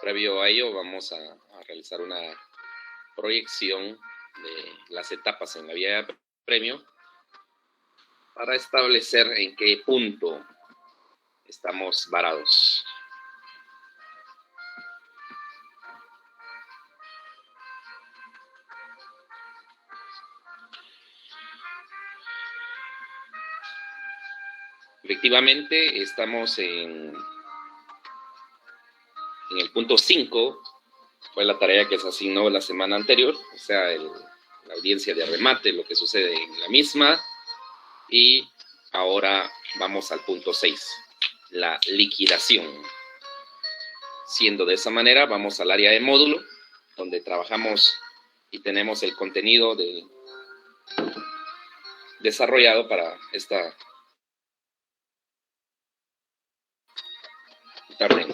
Previo a ello vamos a realizar una proyección de las etapas en la vía de premio para establecer en qué punto estamos varados. Efectivamente, estamos en el punto 5, fue la tarea que se asignó la semana anterior, o sea, la audiencia de remate, lo que sucede en la misma, y ahora vamos al punto 6, la liquidación. Siendo de esa manera, vamos al área de módulo, donde trabajamos y tenemos el contenido desarrollado para esta tarde.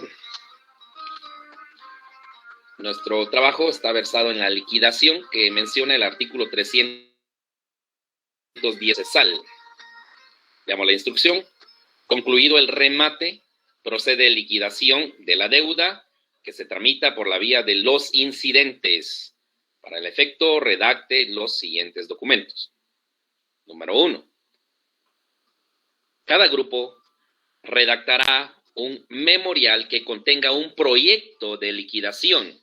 Nuestro trabajo está versado en la liquidación que menciona el artículo 310 de SAL. Veamos la instrucción. Concluido el remate, procede liquidación de la deuda que se tramita por la vía de los incidentes. Para el efecto, redacte los siguientes documentos. Número 1. Cada grupo redactará un memorial que contenga un proyecto de liquidación.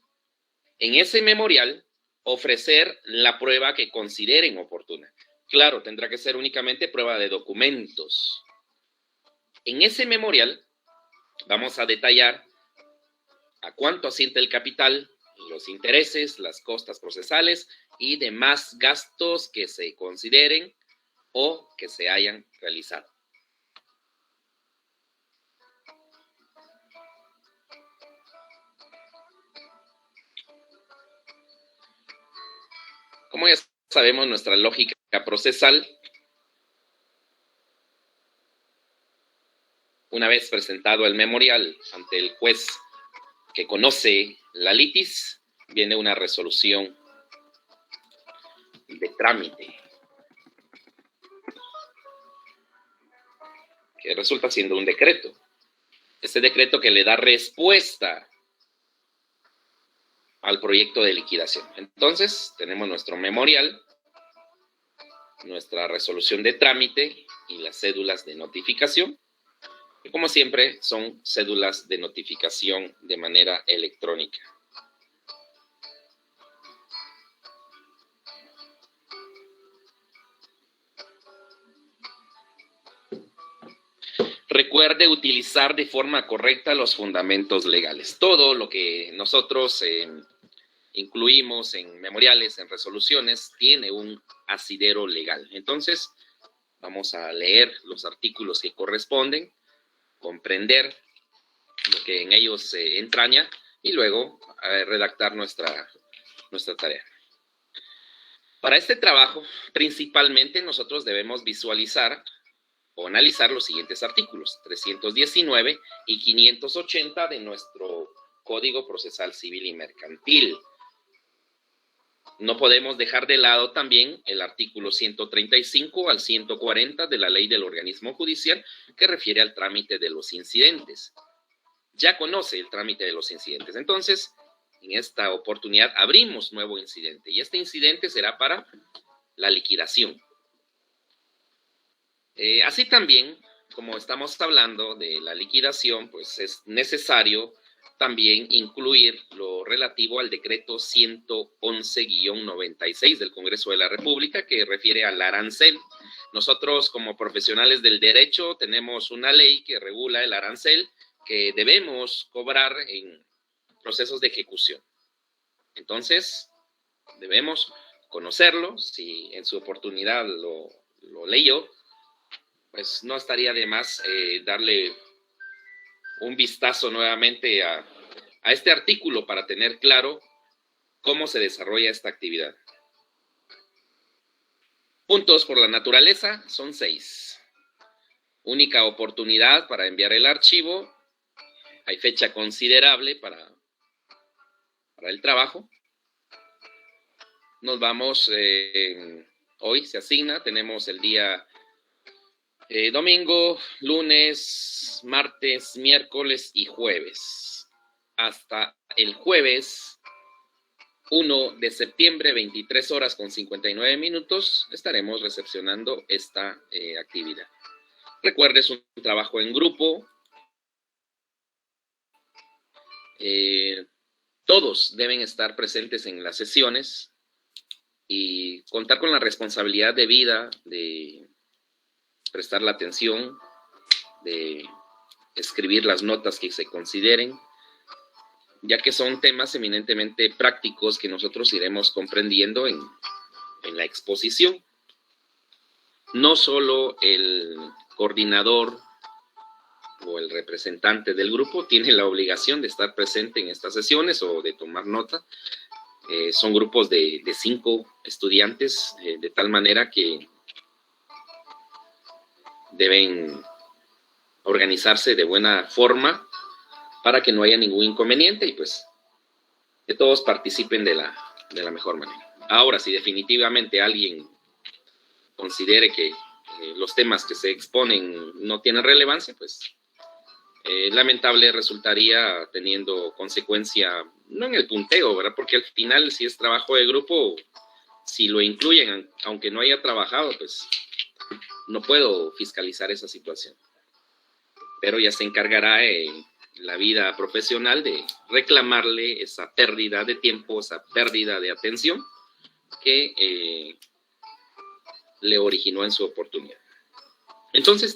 En ese memorial, ofrecer la prueba que consideren oportuna. Claro, tendrá que ser únicamente prueba de documentos. En ese memorial vamos a detallar a cuánto asciende el capital, los intereses, las costas procesales y demás gastos que se consideren o que se hayan realizado. Como ya sabemos, nuestra lógica procesal, una vez presentado el memorial ante el juez que conoce la litis, viene una resolución de trámite, que resulta siendo un decreto. Este decreto que le da respuesta al proyecto de liquidación. Entonces, tenemos nuestro memorial, nuestra resolución de trámite y las cédulas de notificación, que como siempre son cédulas de notificación de manera electrónica. Recuerde utilizar de forma correcta los fundamentos legales. Todo lo que nosotros incluimos en memoriales, en resoluciones, tiene un asidero legal. Entonces, vamos a leer los artículos que corresponden, comprender lo que en ellos se entraña y luego redactar nuestra tarea. Para este trabajo, principalmente nosotros debemos visualizar o analizar los siguientes artículos, 319 y 580 de nuestro Código Procesal Civil y Mercantil. No podemos dejar de lado también el artículo 135 al 140 de la Ley del Organismo Judicial que refiere al trámite de los incidentes. Ya conoce el trámite de los incidentes. Entonces, en esta oportunidad abrimos nuevo incidente y este incidente será para la liquidación. Así también, como estamos hablando de la liquidación, pues es necesario también incluir lo relativo al decreto 111-96 del Congreso de la República que refiere al arancel. Nosotros como profesionales del derecho tenemos una ley que regula el arancel que debemos cobrar en procesos de ejecución. Entonces, debemos conocerlo. Si en su oportunidad lo leyó, pues no estaría de más darle un vistazo nuevamente a este artículo para tener claro cómo se desarrolla esta actividad. Puntos por la naturaleza son 6. Única oportunidad para enviar el archivo. Hay fecha considerable para el trabajo. Nos vamos, hoy se asigna, tenemos el día domingo, lunes, martes, miércoles y jueves. Hasta el jueves 1 de septiembre, 23 horas con 59 minutos, estaremos recepcionando esta actividad. Recuerde, es un trabajo en grupo. Todos deben estar presentes en las sesiones y contar con la responsabilidad debida de prestar la atención, de escribir las notas que se consideren, ya que son temas eminentemente prácticos que nosotros iremos comprendiendo en la exposición. No solo el coordinador o el representante del grupo tiene la obligación de estar presente en estas sesiones o de tomar nota. Son grupos de 5 estudiantes, de tal manera que deben organizarse de buena forma para que no haya ningún inconveniente y pues que todos participen de la mejor manera. Ahora, si definitivamente alguien considere que los temas que se exponen no tienen relevancia, pues lamentable resultaría teniendo consecuencia, no en el punteo, ¿verdad? Porque al final, si es trabajo de grupo, si lo incluyen, aunque no haya trabajado, pues no puedo fiscalizar esa situación. Pero ya se encargará la vida profesional de reclamarle esa pérdida de tiempo, esa pérdida de atención que le originó en su oportunidad. Entonces,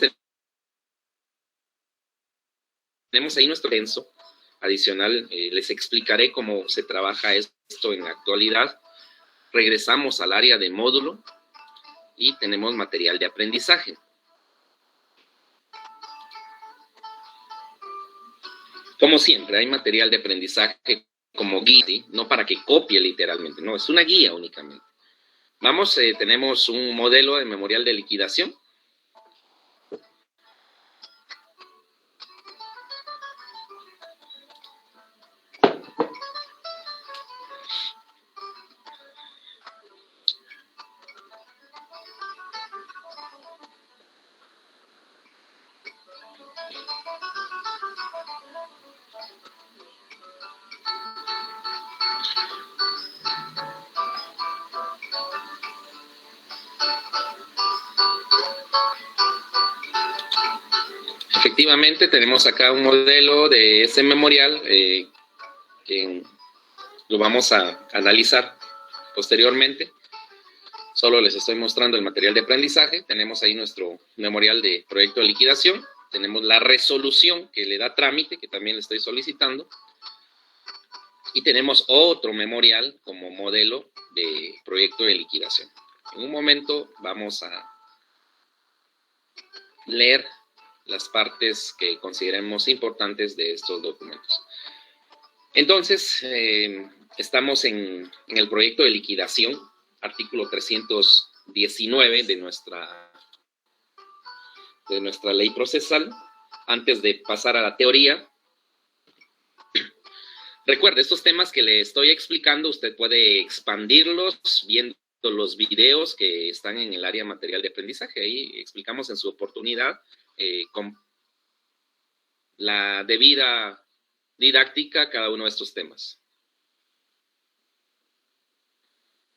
tenemos ahí nuestro censo adicional. Les explicaré cómo se trabaja esto en la actualidad. Regresamos al área de módulo y tenemos material de aprendizaje. Como siempre, hay material de aprendizaje como guía, ¿sí? No para que copie literalmente, no, es una guía únicamente. Vamos, tenemos un modelo de memorial de liquidación. Efectivamente, tenemos acá un modelo de ese memorial que lo vamos a analizar posteriormente. Solo les estoy mostrando el material de aprendizaje. Tenemos ahí nuestro memorial de proyecto de liquidación. Tenemos la resolución que le da trámite, que también le estoy solicitando. Y tenemos otro memorial como modelo de proyecto de liquidación. En un momento vamos a leer las partes que consideremos importantes de estos documentos. Entonces, estamos en el proyecto de liquidación, artículo 319 de nuestra ley procesal. Antes de pasar a la teoría, recuerde, estos temas que le estoy explicando, usted puede expandirlos viendo los videos que están en el área material de aprendizaje. Ahí explicamos en su oportunidad con la debida didáctica cada uno de estos temas.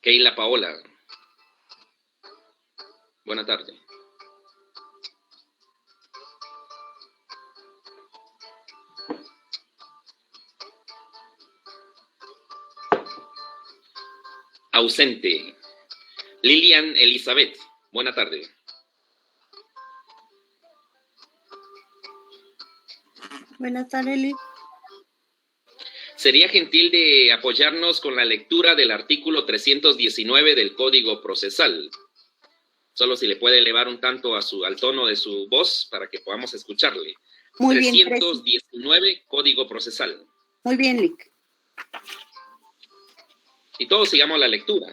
Keila Paola. Buenas tardes. Ausente. Lilian Elizabeth. Buenas tardes. Buenas tardes, Liz. Sería gentil de apoyarnos con la lectura del artículo 319 del Código Procesal. Solo si le puede elevar un tanto al tono de su voz para que podamos escucharle. Muy 319 bien, Código Procesal. Muy bien, Liz. Y todos sigamos la lectura.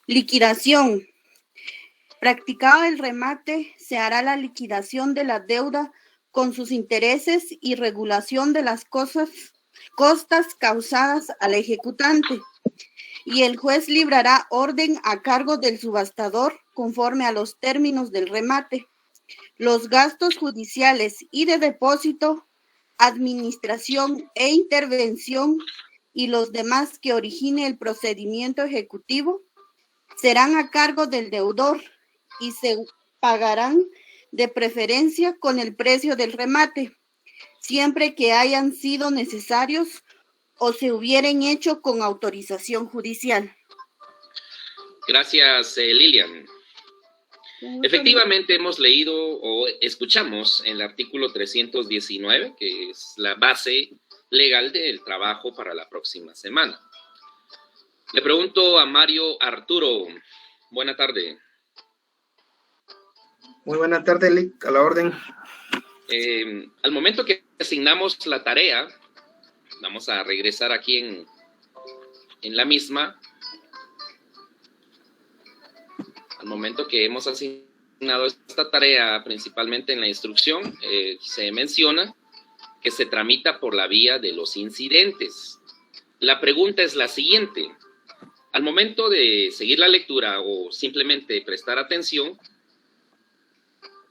Liquidación. Practicado el remate, se hará la liquidación de la deuda con sus intereses y regulación de las costas causadas al ejecutante, y el juez librará orden a cargo del subastador conforme a los términos del remate. Los gastos judiciales y de depósito administración e intervención y los demás que origine el procedimiento ejecutivo serán a cargo del deudor y se pagarán de preferencia con el precio del remate, siempre que hayan sido necesarios o se hubieran hecho con autorización judicial. Gracias, Lilian. Efectivamente, hemos leído o escuchamos en el artículo 319, que es la base legal del trabajo para la próxima semana. Le pregunto a Mario Arturo. Buena tarde. Muy buena tarde, Lic, a la orden. Al momento que asignamos la tarea, vamos a regresar aquí en la misma. Al momento que hemos asignado esta tarea, principalmente en la instrucción, se menciona que se tramita por la vía de los incidentes. La pregunta es la siguiente. Al momento de seguir la lectura o simplemente prestar atención,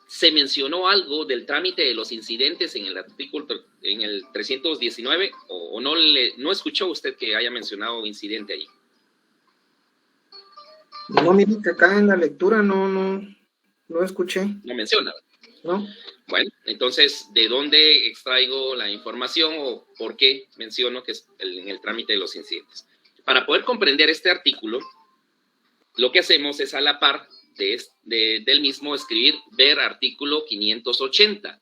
¿se mencionó algo del trámite de los incidentes en el artículo, en el 319, o no escuchó usted que haya mencionado incidente allí? No, mire que acá en la lectura no escuché. No menciona. ¿No? Bueno, entonces, ¿de dónde extraigo la información o por qué menciono que es en el trámite de los incidentes? Para poder comprender este artículo, lo que hacemos es a la par del mismo escribir, ver artículo 580.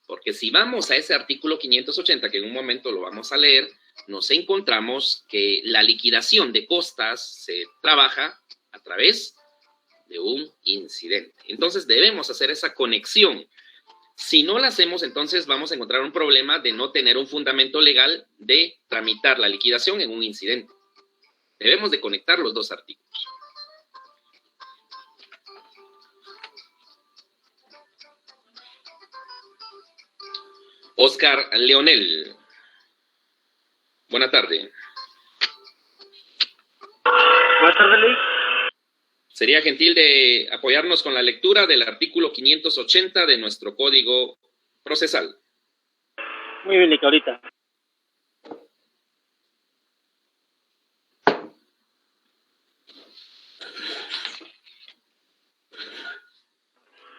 Porque si vamos a ese artículo 580, que en un momento lo vamos a leer, nos encontramos que la liquidación de costas se trabaja a través de un incidente. Entonces debemos hacer esa conexión. Si no la hacemos, entonces vamos a encontrar un problema de no tener un fundamento legal de tramitar la liquidación en un incidente. Debemos de conectar los dos artículos. Oscar Leonel. Buena tarde. Buenas tardes, Luis. Sería gentil de apoyarnos con la lectura del artículo 580 de nuestro Código Procesal. Muy bien, Lic, ahorita.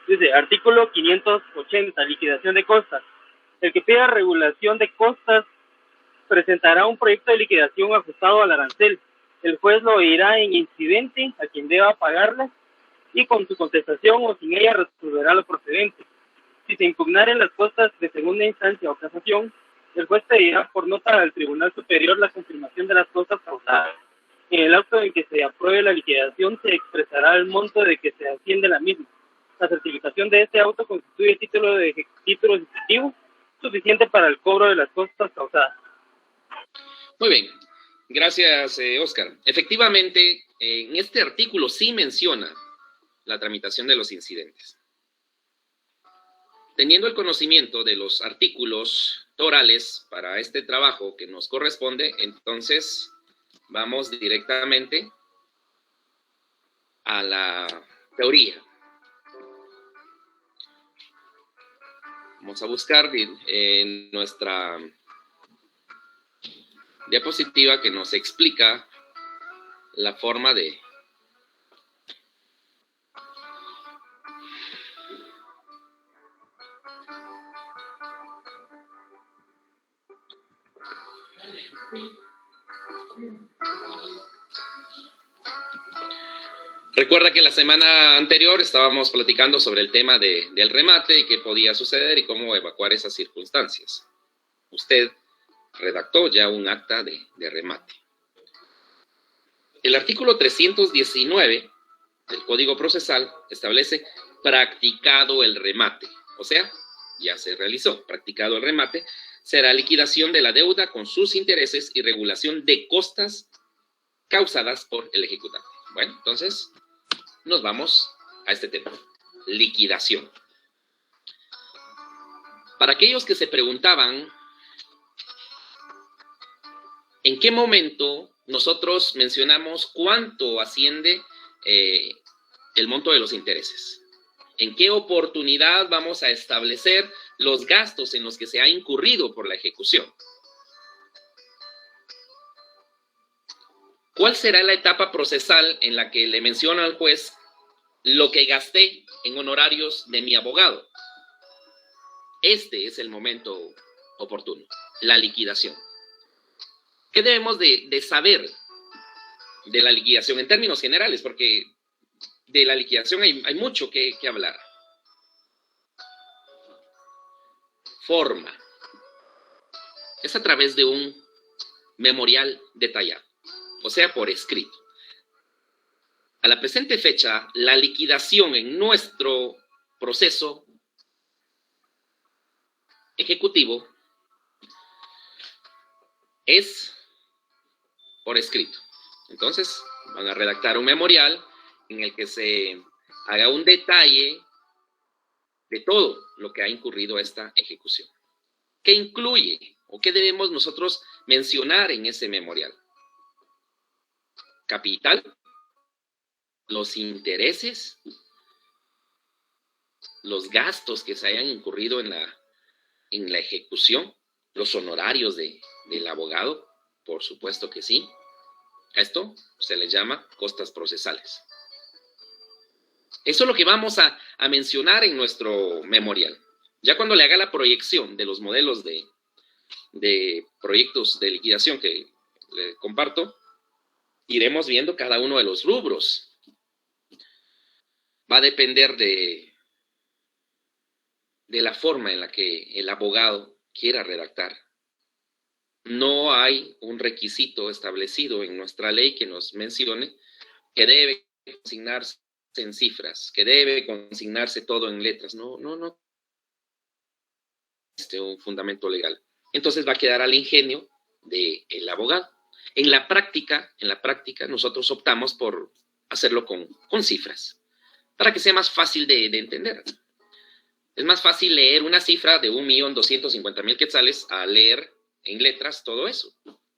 Dice, artículo 580, liquidación de costas. El que pida regulación de costas presentará un proyecto de liquidación ajustado al arancel. El juez lo oirá en incidente a quien deba pagarla y con su contestación o sin ella resolverá lo procedente. Si se impugnaren las costas de segunda instancia o casación, el juez pedirá por nota al Tribunal Superior la confirmación de las costas causadas. En el auto en que se apruebe la liquidación se expresará el monto de que se asciende la misma. La certificación de este auto constituye título ejecutivo suficiente para el cobro de las costas causadas. Muy bien, gracias, Oscar. Efectivamente, en este artículo sí menciona la tramitación de los incidentes. Teniendo el conocimiento de los artículos torales para este trabajo que nos corresponde, entonces vamos directamente a la teoría. Vamos a buscar en nuestra diapositiva que nos explica la forma de Recuerda que la semana anterior estábamos platicando sobre el tema del remate y qué podía suceder y cómo evacuar esas circunstancias. Usted redactó ya un acta de remate. El artículo 319 del Código Procesal establece practicado el remate. O sea, ya se realizó. Practicado el remate, será liquidación de la deuda con sus intereses y regulación de costas causadas por el ejecutante. Bueno, entonces nos vamos a este tema. Liquidación. Para aquellos que se preguntaban en qué momento nosotros mencionamos cuánto asciende el monto de los intereses. ¿En qué oportunidad vamos a establecer los gastos en los que se ha incurrido por la ejecución? ¿Cuál será la etapa procesal en la que le menciono al juez lo que gasté en honorarios de mi abogado? Este es el momento oportuno, la liquidación. ¿Qué debemos de saber de la liquidación en términos generales? Porque de la liquidación hay mucho que hablar. Forma. Es a través de un memorial detallado, o sea, por escrito. A la presente fecha, la liquidación en nuestro proceso ejecutivo es por escrito. Entonces, van a redactar un memorial en el que se haga un detalle de todo lo que ha incurrido esta ejecución. ¿Qué incluye o qué debemos nosotros mencionar en ese memorial? Capital, los intereses, los gastos que se hayan incurrido en la ejecución, los honorarios del abogado, por supuesto que sí. A esto se le llama costas procesales. Eso es lo que vamos a mencionar en nuestro memorial. Ya cuando le haga la proyección de los modelos de proyectos de liquidación que le comparto, iremos viendo cada uno de los rubros. Va a depender de la forma en la que el abogado quiera redactar. No hay un requisito establecido en nuestra ley que nos mencione que debe consignarse en cifras, que debe consignarse todo en letras. No. Un fundamento legal. Entonces va a quedar al ingenio del abogado. En la práctica, nosotros optamos por hacerlo con cifras, para que sea más fácil de entender. Es más fácil leer una cifra de 1.250.000 quetzales a leer en letras todo eso.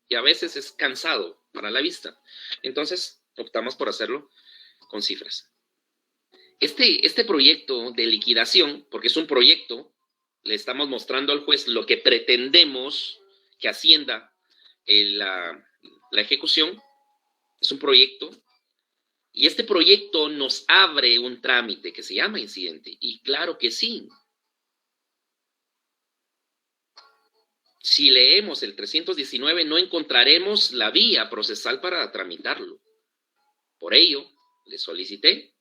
Y a veces es cansado para la vista. Entonces optamos por hacerlo con cifras. Este proyecto de liquidación, porque es un proyecto, le estamos mostrando al juez lo que pretendemos que ascienda la ejecución. Es un proyecto. Y este proyecto nos abre un trámite que se llama incidente. Y claro que sí. Si leemos el 319, no encontraremos la vía procesal para tramitarlo. Por ello, le solicité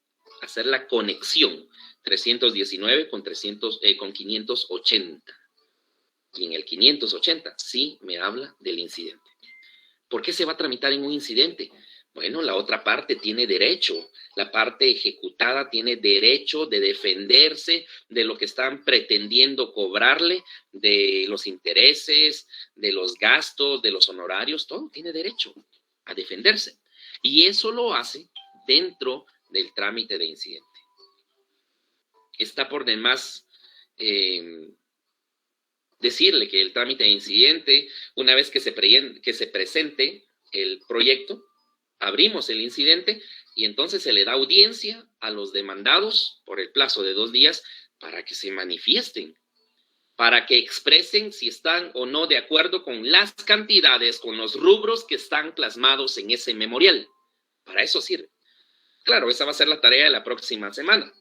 hacer la conexión 319 con 580. Y en el 580 sí me habla del incidente. ¿Por qué se va a tramitar en un incidente? Bueno, la otra parte tiene derecho, la parte ejecutada tiene derecho de defenderse de lo que están pretendiendo cobrarle, de los intereses, de los gastos, de los honorarios, todo tiene derecho a defenderse. Y eso lo hace dentro del trámite de incidente. Está por demás decirle que el trámite de incidente, una vez que se presente el proyecto, abrimos el incidente y entonces se le da audiencia a los demandados por el plazo de 2 días para que se manifiesten, para que expresen si están o no de acuerdo con las cantidades, con los rubros que están plasmados en ese memorial. Para eso sirve. Claro, esa va a ser la tarea de la próxima semana.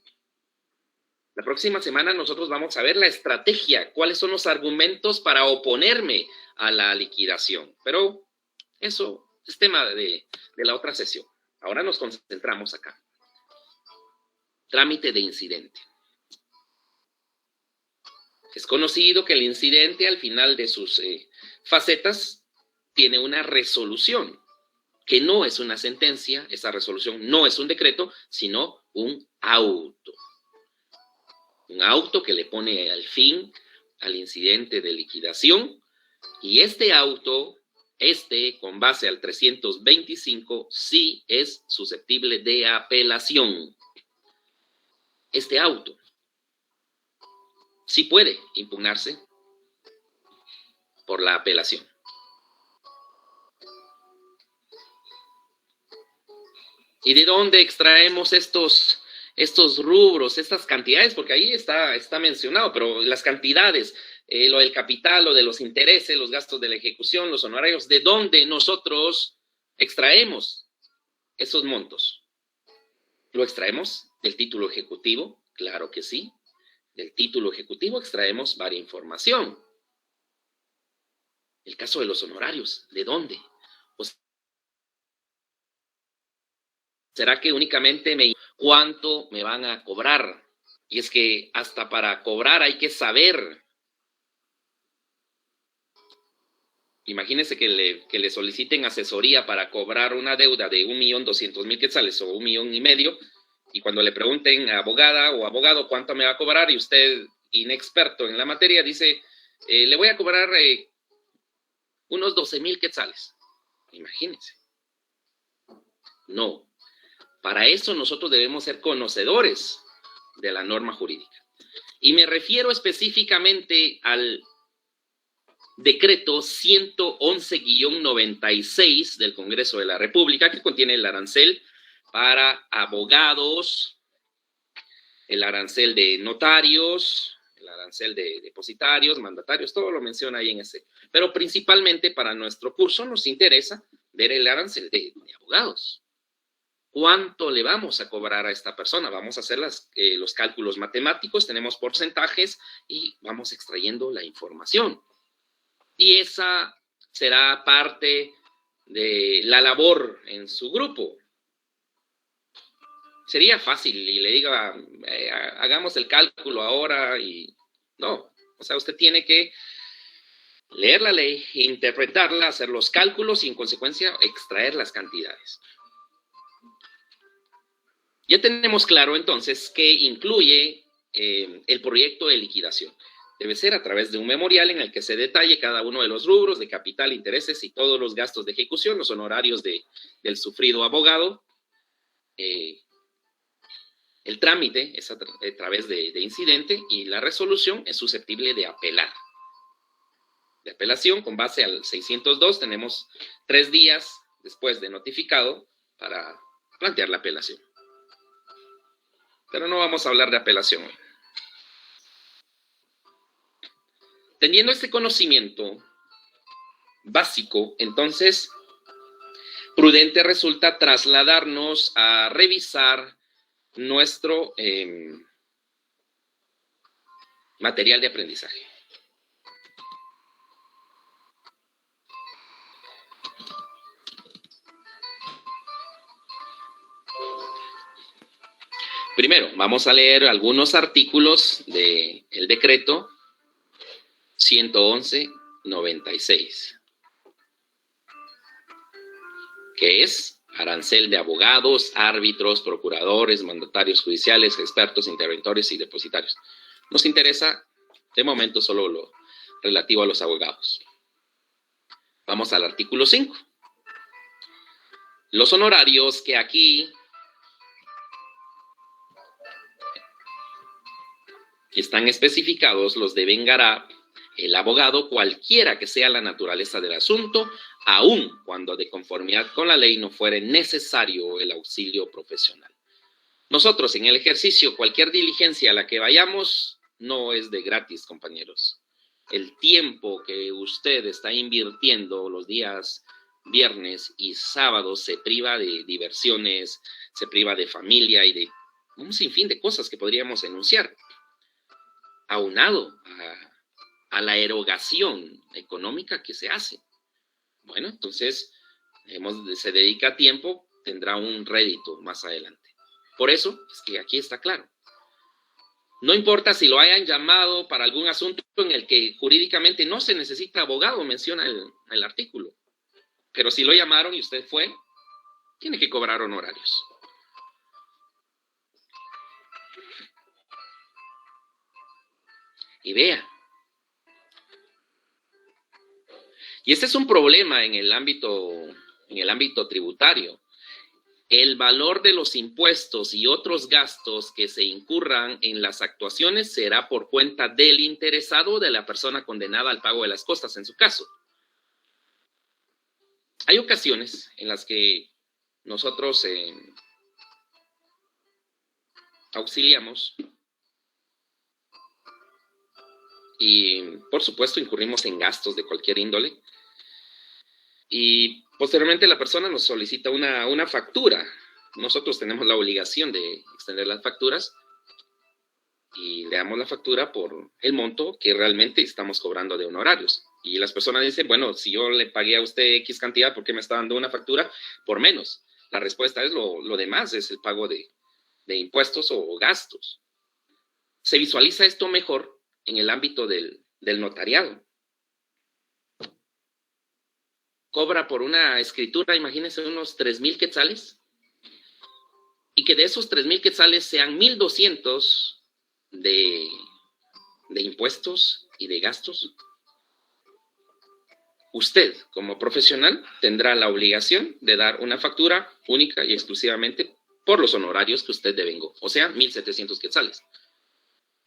La próxima semana nosotros vamos a ver la estrategia, cuáles son los argumentos para oponerme a la liquidación. Pero eso es tema de la otra sesión. Ahora nos concentramos acá. Trámite de incidente. Es conocido que el incidente al final de sus facetas tiene una resolución, que no es una sentencia, esa resolución no es un decreto, sino un auto. Un auto que le pone al fin al incidente de liquidación, y este auto, con base al 325, sí es susceptible de apelación. Este auto sí puede impugnarse por la apelación. ¿Y de dónde extraemos estos estos rubros, estas cantidades, porque ahí está mencionado, pero las cantidades, lo del capital, lo de los intereses, los gastos de la ejecución, los honorarios, ¿de dónde nosotros extraemos esos montos? ¿Lo extraemos del título ejecutivo? Claro que sí. Del título ejecutivo extraemos varia información. El caso de los honorarios, ¿de dónde? Pues, ¿será que únicamente cuánto me van a cobrar? Y es que hasta para cobrar hay que saber. Imagínense que le soliciten asesoría para cobrar una deuda de 1.200.000 quetzales o 1,5 millones, y cuando le pregunten a abogada o abogado cuánto me va a cobrar, y usted, inexperto en la materia, dice, le voy a cobrar unos 12,000 quetzales. Imagínense. No. Para eso nosotros debemos ser conocedores de la norma jurídica. Y me refiero específicamente al decreto 111-96 del Congreso de la República, que contiene el arancel para abogados, el arancel de notarios, el arancel de depositarios, mandatarios, todo lo menciona ahí en ese. Pero principalmente para nuestro curso nos interesa ver el arancel de abogados. ¿Cuánto le vamos a cobrar a esta persona? Vamos a hacer los cálculos matemáticos, tenemos porcentajes y vamos extrayendo la información. Y esa será parte de la labor en su grupo. Sería fácil y le diga, hagamos el cálculo ahora y no. O sea, usted tiene que leer la ley, interpretarla, hacer los cálculos y en consecuencia extraer las cantidades. Ya tenemos claro entonces que incluye el proyecto de liquidación. Debe ser a través de un memorial en el que se detalle cada uno de los rubros de capital, intereses y todos los gastos de ejecución, los honorarios del sufrido abogado. El trámite es a través de incidente y la resolución es susceptible de apelar. De apelación, con base al 602, tenemos 3 días después de notificado para plantear la apelación. Pero no vamos a hablar de apelación hoy. Teniendo este conocimiento básico, entonces, prudente resulta trasladarnos a revisar nuestro material de aprendizaje. Primero, vamos a leer algunos artículos del decreto 111-96, que es arancel de abogados, árbitros, procuradores, mandatarios judiciales, expertos, interventores y depositarios. Nos interesa, de momento, solo lo relativo a los abogados. Vamos al artículo 5. Los honorarios que aquí están especificados los devengará el abogado, cualquiera que sea la naturaleza del asunto, aun cuando de conformidad con la ley no fuere necesario el auxilio profesional. Nosotros en el ejercicio, cualquier diligencia a la que vayamos no es de gratis, compañeros. El tiempo que usted está invirtiendo los días viernes y sábados se priva de diversiones, se priva de familia y de un sinfín de cosas que podríamos enunciar, aunado a la erogación económica que se hace. Bueno, entonces, se dedica tiempo, tendrá un rédito más adelante. Por eso, es que aquí está claro. No importa si lo hayan llamado para algún asunto en el que jurídicamente no se necesita abogado, menciona el artículo. Pero si lo llamaron y usted fue, tiene que cobrar honorarios. Y vea. Y este es un problema en el ámbito tributario. El valor de los impuestos y otros gastos que se incurran en las actuaciones será por cuenta del interesado o de la persona condenada al pago de las costas, en su caso. Hay ocasiones en las que nosotros auxiliamos y, por supuesto, incurrimos en gastos de cualquier índole. Y posteriormente la persona nos solicita una factura. Nosotros tenemos la obligación de extender las facturas y le damos la factura por el monto que realmente estamos cobrando de honorarios. Y las personas dicen, bueno, si yo le pagué a usted X cantidad, ¿por qué me está dando una factura por menos? La respuesta es lo demás, es el pago de impuestos o gastos. Se visualiza esto mejor en el ámbito del notariado. Cobra por una escritura, imagínense, unos 3,000 quetzales, y que de esos 3,000 quetzales sean 1,200 de impuestos y de gastos. Usted, como profesional, tendrá la obligación de dar una factura única y exclusivamente por los honorarios que usted devengó, o sea, 1,700 quetzales.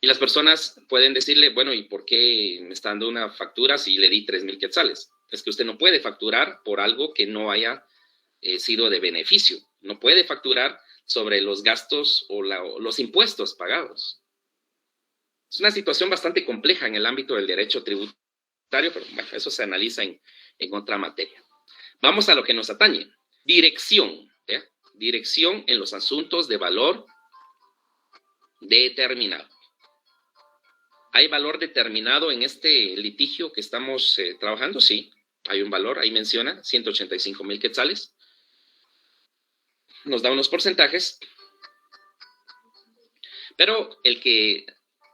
Y las personas pueden decirle, bueno, ¿y por qué me está dando una factura si le di 3,000 quetzales? Es que usted no puede facturar por algo que no haya sido de beneficio. No puede facturar sobre los gastos o los impuestos pagados. Es una situación bastante compleja en el ámbito del derecho tributario, pero bueno, eso se analiza en otra materia. Vamos a lo que nos atañe. Dirección. ¿Ya? Dirección en los asuntos de valor determinado. ¿Hay valor determinado en este litigio que estamos trabajando? Sí, hay un valor, ahí menciona 185,000 quetzales. Nos da unos porcentajes, pero el que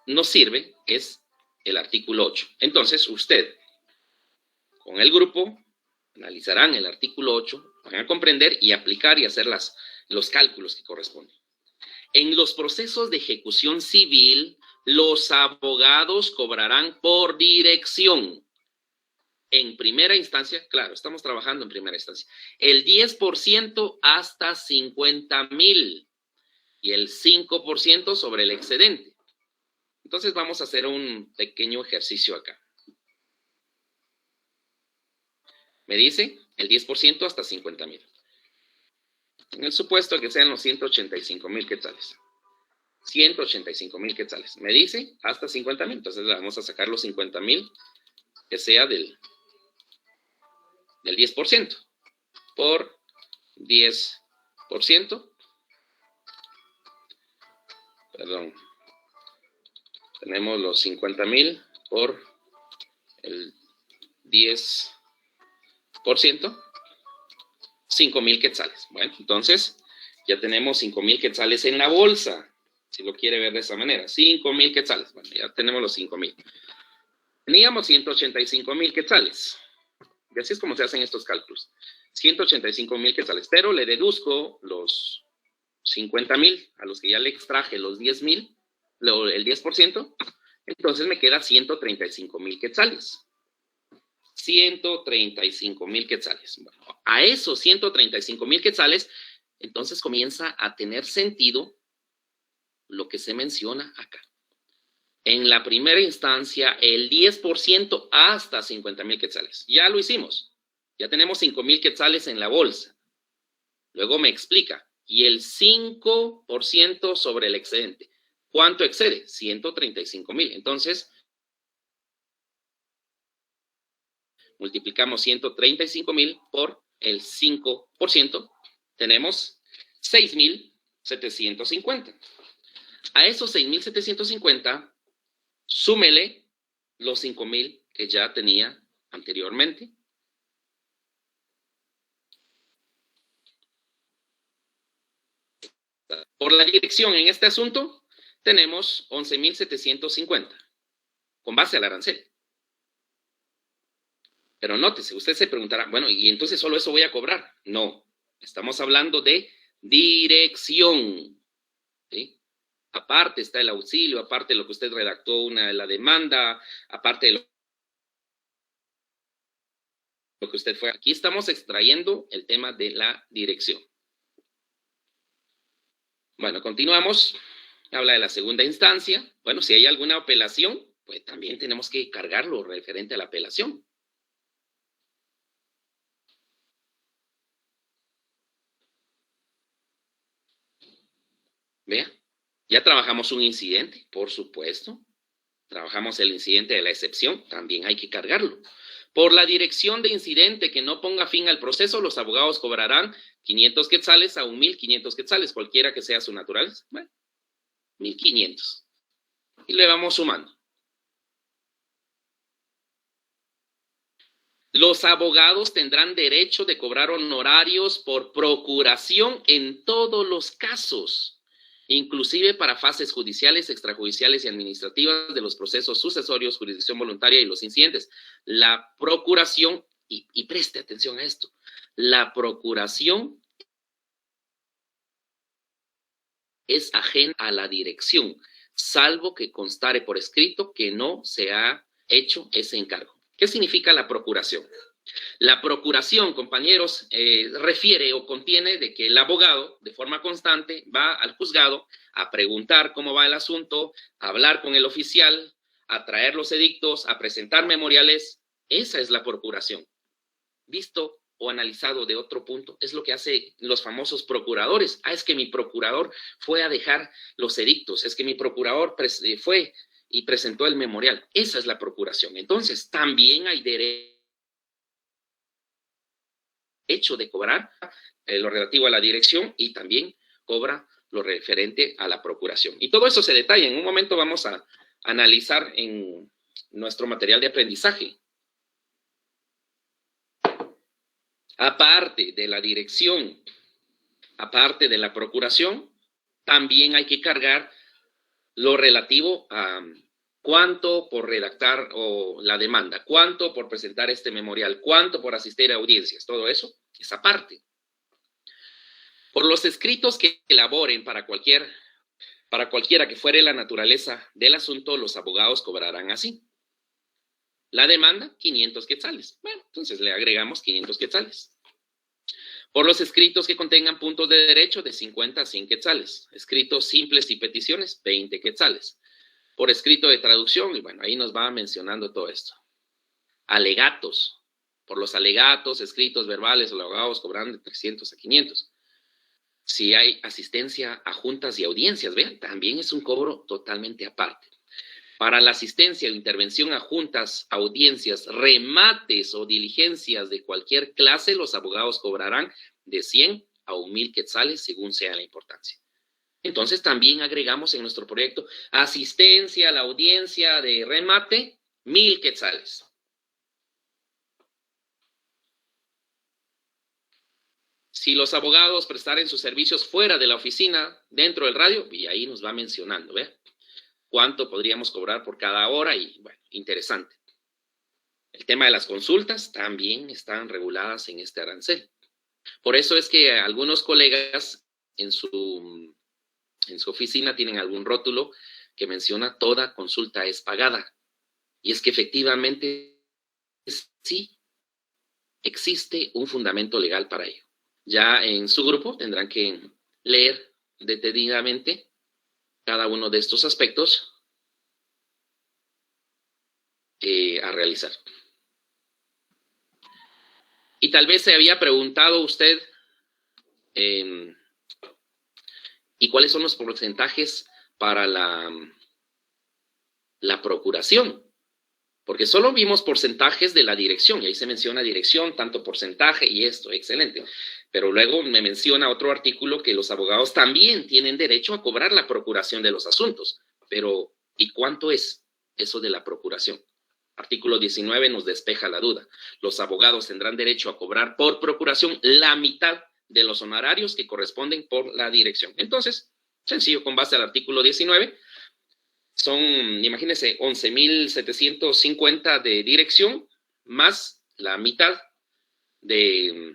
nos sirve es el artículo 8. Entonces, usted, con el grupo, analizarán el artículo 8, van a comprender y aplicar y hacer los cálculos que corresponden. En los procesos de ejecución civil, los abogados cobrarán por dirección. En primera instancia, claro, estamos trabajando en primera instancia, el 10% hasta 50,000 y el 5% sobre el excedente. Entonces vamos a hacer un pequeño ejercicio acá. Me dice el 10% hasta 50,000. En el supuesto que sean los 185,000 quetzales. 185,000 quetzales. Me dice hasta 50,000. Entonces le vamos a sacar los 50,000 que sea del 10%. Por 10%. Perdón. Tenemos los 50,000 por el 10%. 5,000 quetzales. Bueno, entonces ya tenemos 5,000 quetzales en la bolsa. Si lo quiere ver de esa manera. 5,000 quetzales. Bueno, ya tenemos los 5,000. Teníamos 185,000 quetzales. Y así es como se hacen estos cálculos. 185,000 quetzales. Pero le deduzco los 50,000 a los que ya le extraje los 10,000, el 10%. Entonces me queda 135,000 quetzales. 135,000 quetzales. Bueno, a esos 135,000 quetzales, entonces comienza a tener sentido lo que se menciona acá. En la primera instancia, el 10% hasta 50,000 quetzales. Ya lo hicimos. Ya tenemos 5,000 quetzales en la bolsa. Luego me explica. Y el 5% sobre el excedente. ¿Cuánto excede? 135,000. Entonces, multiplicamos 135,000 por el 5%. Tenemos 6,750. A esos 6,750, súmele los 5,000 que ya tenía anteriormente. Por la dirección en este asunto, tenemos 11,750, con base al arancel. Pero nótese, usted se preguntará, bueno, ¿y entonces solo eso voy a cobrar? No, estamos hablando de dirección, ¿sí? Aparte está el auxilio, aparte de lo que usted redactó, la demanda, aparte de lo que usted fue. Aquí estamos extrayendo el tema de la dirección. Bueno, continuamos. Habla de la segunda instancia. Bueno, si hay alguna apelación, pues también tenemos que cargarlo referente a la apelación. Vea, Ya trabajamos un incidente, por supuesto. Trabajamos el incidente de la excepción, también hay que cargarlo. Por la dirección de incidente que no ponga fin al proceso, los abogados cobrarán 500 quetzales a 1,500 quetzales, cualquiera que sea su naturaleza. Bueno, 1,500. Y le vamos sumando. Los abogados tendrán derecho de cobrar honorarios por procuración en todos los casos, inclusive para fases judiciales, extrajudiciales y administrativas de los procesos sucesorios, jurisdicción voluntaria y los incidentes. La procuración, y preste atención a esto, la procuración es ajena a la dirección, salvo que constare por escrito que no se ha hecho ese encargo. ¿Qué significa la procuración? La procuración, compañeros, refiere o contiene de que el abogado, de forma constante, va al juzgado a preguntar cómo va el asunto, a hablar con el oficial, a traer los edictos, a presentar memoriales. Esa es la procuración. Visto o analizado de otro punto, es lo que hacen los famosos procuradores. Es que mi procurador fue a dejar los edictos, es que mi procurador fue y presentó el memorial. Esa es la procuración. Entonces, también hay derecho de cobrar lo relativo a la dirección y también cobra lo referente a la procuración. Y todo eso se detalla. En un momento vamos a analizar en nuestro material de aprendizaje. Aparte de la dirección, aparte de la procuración, también hay que cargar lo relativo a cuánto por redactar o la demanda, cuánto por presentar este memorial, cuánto por asistir a audiencias, todo eso es aparte. Por los escritos que elaboren para cualquiera que fuere la naturaleza del asunto, los abogados cobrarán así. La demanda, 500 quetzales. Bueno, entonces le agregamos 500 quetzales. Por los escritos que contengan puntos de derecho, de 50 a 100 quetzales. Escritos simples y peticiones, 20 quetzales. Por escrito de traducción, y bueno, ahí nos va mencionando todo esto. Alegatos. Por los alegatos, escritos, verbales, los abogados cobran de 300 a 500. Si hay asistencia a juntas y audiencias, vean, también es un cobro totalmente aparte. Para la asistencia o intervención a juntas, audiencias, remates o diligencias de cualquier clase, los abogados cobrarán de 100 a 1,000 quetzales según sea la importancia. Entonces también agregamos en nuestro proyecto asistencia a la audiencia de remate, 1,000 quetzales. Si los abogados prestaren sus servicios fuera de la oficina, dentro del radio, y ahí nos va mencionando, ¿ve? Cuánto podríamos cobrar por cada hora y, bueno, interesante. El tema de las consultas también están reguladas en este arancel. Por eso es que algunos colegas en su oficina tienen algún rótulo que menciona toda consulta es pagada. Y es que efectivamente sí existe un fundamento legal para ello. Ya en su grupo tendrán que leer detenidamente cada uno de estos aspectos a realizar. Y tal vez se había preguntado usted, ¿y cuáles son los porcentajes para la procuración? Porque solo vimos porcentajes de la dirección, y ahí se menciona dirección, tanto porcentaje y esto, excelente. Pero luego me menciona otro artículo que los abogados también tienen derecho a cobrar la procuración de los asuntos. Pero, ¿y cuánto es eso de la procuración? Artículo 19 nos despeja la duda. Los abogados tendrán derecho a cobrar por procuración la mitad de los honorarios que corresponden por la dirección. Entonces, sencillo, con base al artículo 19, son, imagínense, 11,750 de dirección, más la mitad de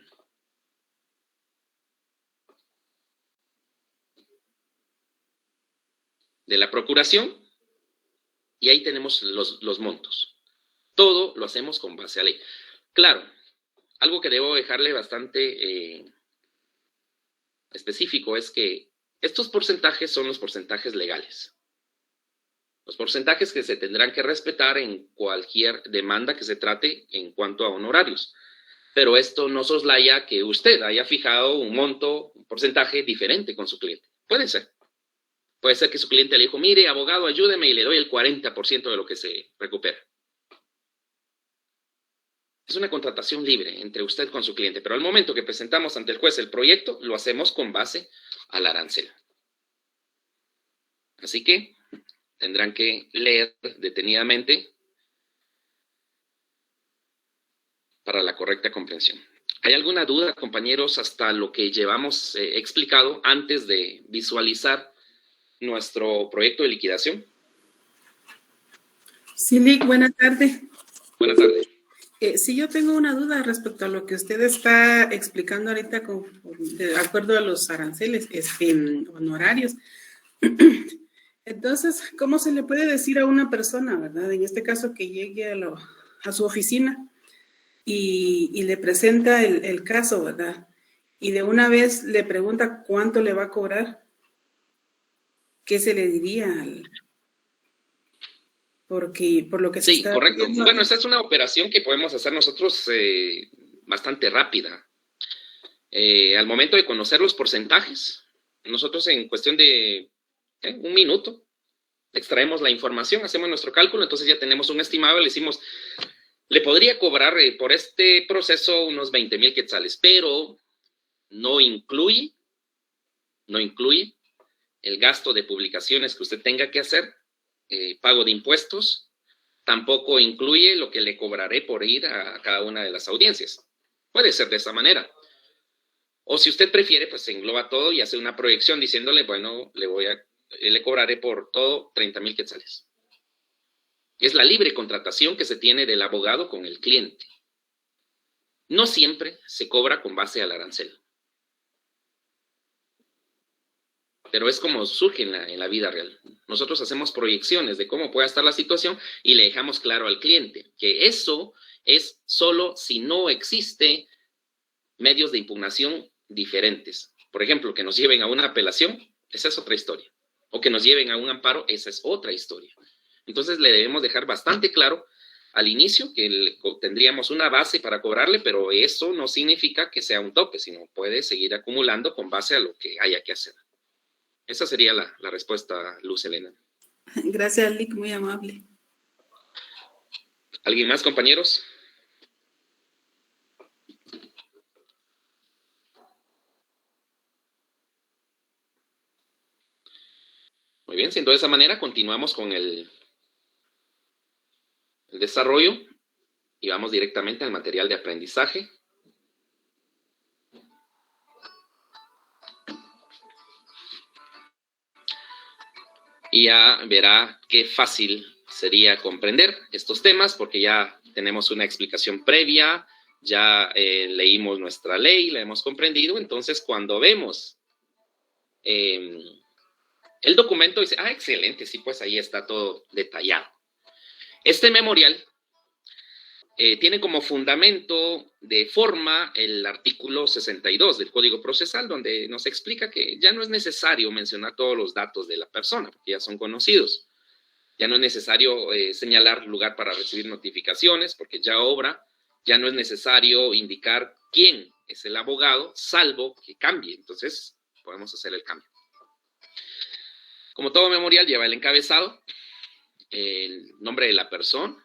la procuración, y ahí tenemos los montos. Todo lo hacemos con base a ley. Claro, algo que debo dejarle bastante específico es que estos porcentajes son los porcentajes legales. Los porcentajes que se tendrán que respetar en cualquier demanda que se trate en cuanto a honorarios. Pero esto no soslaya que usted haya fijado un monto, un porcentaje diferente con su cliente. Puede ser. Puede ser que su cliente le dijo, mire, abogado, ayúdeme y le doy el 40% de lo que se recupera. Es una contratación libre entre usted con su cliente, pero al momento que presentamos ante el juez el proyecto, lo hacemos con base al arancel. Así que tendrán que leer detenidamente para la correcta comprensión. ¿Hay alguna duda, compañeros, hasta lo que llevamos explicado antes de visualizar nuestro proyecto de liquidación? Sí, Lick, buenas tardes. Buenas tardes. Sí, yo tengo una duda respecto a lo que usted está explicando ahorita de acuerdo a los aranceles honorarios. Entonces, ¿cómo se le puede decir a una persona, verdad? En este caso, que llegue a su oficina y le presenta el caso, ¿verdad? Y de una vez le pregunta cuánto le va a cobrar. ¿Qué se le diría? Porque por lo que se Sí, está correcto. viendo... Bueno, esta es una operación que podemos hacer nosotros bastante rápida. Al momento de conocer los porcentajes, nosotros en cuestión de un minuto extraemos la información, hacemos nuestro cálculo, entonces ya tenemos un estimado, le decimos, le podría cobrar por este proceso unos 20,000 quetzales, pero no incluye el gasto de publicaciones que usted tenga que hacer, pago de impuestos, tampoco incluye lo que le cobraré por ir a cada una de las audiencias. Puede ser de esa manera. O si usted prefiere, pues se engloba todo y hace una proyección diciéndole, bueno, le cobraré por todo 30,000 quetzales. Es la libre contratación que se tiene del abogado con el cliente. No siempre se cobra con base al arancel. Pero es como surge en la vida real. Nosotros hacemos proyecciones de cómo pueda estar la situación y le dejamos claro al cliente que eso es solo si no existe medios de impugnación diferentes. Por ejemplo, que nos lleven a una apelación, esa es otra historia. O que nos lleven a un amparo, esa es otra historia. Entonces le debemos dejar bastante claro al inicio que tendríamos una base para cobrarle, pero eso no significa que sea un tope, sino puede seguir acumulando con base a lo que haya que hacer. Esa sería la respuesta, Luz Helena. Gracias, Lick, muy amable. ¿Alguien más, compañeros? Muy bien, siendo de esa manera, continuamos con el desarrollo y vamos directamente al material de aprendizaje. Y ya verá qué fácil sería comprender estos temas, porque ya tenemos una explicación previa, ya leímos nuestra ley, la hemos comprendido. Entonces, cuando vemos el documento, dice, excelente, sí, pues ahí está todo detallado. Este memorial tiene como fundamento de forma el artículo 62 del Código Procesal, donde nos explica que ya no es necesario mencionar todos los datos de la persona, porque ya son conocidos. Ya no es necesario señalar lugar para recibir notificaciones, porque ya obra. Ya no es necesario indicar quién es el abogado, salvo que cambie. Entonces, podemos hacer el cambio. Como todo memorial, lleva el encabezado, el nombre de la persona.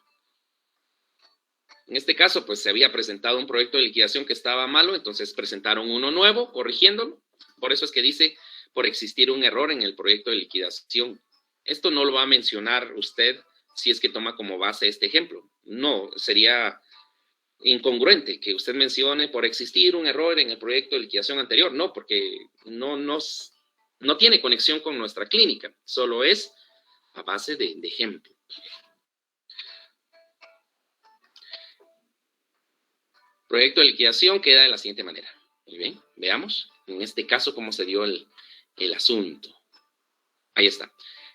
En este caso, pues se había presentado un proyecto de liquidación que estaba malo, entonces presentaron uno nuevo, corrigiéndolo. Por eso es que dice, por existir un error en el proyecto de liquidación. Esto no lo va a mencionar usted si es que toma como base este ejemplo. No, sería incongruente que usted mencione por existir un error en el proyecto de liquidación anterior. No, porque no tiene conexión con nuestra clínica, solo es a base de ejemplo. Proyecto de liquidación queda de la siguiente manera. Muy bien, veamos en este caso cómo se dio el asunto. Ahí está.